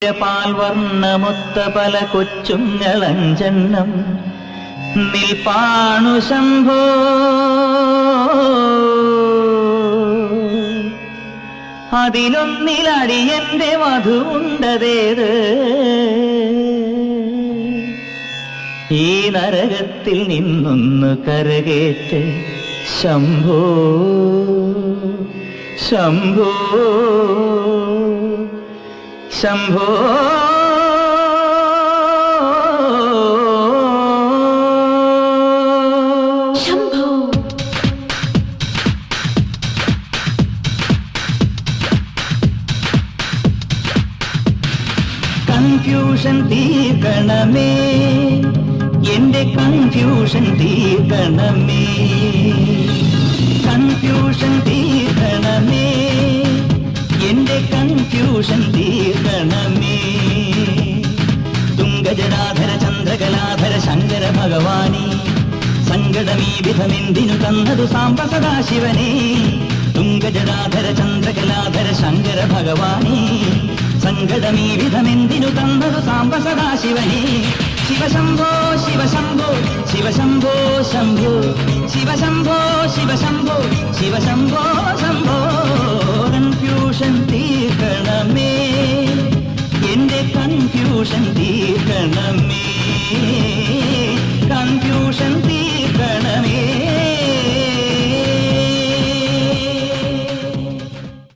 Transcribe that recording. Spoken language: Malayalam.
പാൽവർണ്ണമൊത്ത പല കൊച്ചുങ്ങളഞ്ചെണ്ണം നിൽപ്പാണു ശംഭോ. അതിലൊന്നിലടിയന്റെ വധുവുണ്ടതേത് ഈ നരകത്തിൽ നിന്നൊന്ന് കരകേറ്റ് ശംഭോ ശംഭോ ശംഭോ. കൺഫ്യൂഷൻ തീർക്കണമേ, എന്റെ കൺഫ്യൂഷൻ തീർക്കണമേ, കൺഫ്യൂഷൻ തീർക്കണമേ, എന്റെ കൺഫ്യൂഷൻ തീർക്കണമേ. തുംഗജടാധര ചന്ദ്രകലാധര ശങ്കര ഭഗവാനേ, സങ്കടമീ വിധമെന്തിനു തന്നതു സാംബ സദാശിവനേ. തുംഗജടാധര ചന്ദ്രകലാധര ശങ്കര ഭഗവാനേ, സങ്കടമീ വിധമെന്തിനു തന്നതു സാംബ സദാശിവനേ. ശിവശംഭോ ശിവശംഭോ ശിവശംഭോ ശംഭോ ശിവശംഭോ ശിവശംഭോ ശിവശംഭോ ശംഭോ. കൺഫ്യൂഷൻ തീർക്കണമേ, എന്റെ കൺഫ്യൂഷൻ തീർക്കണമേ.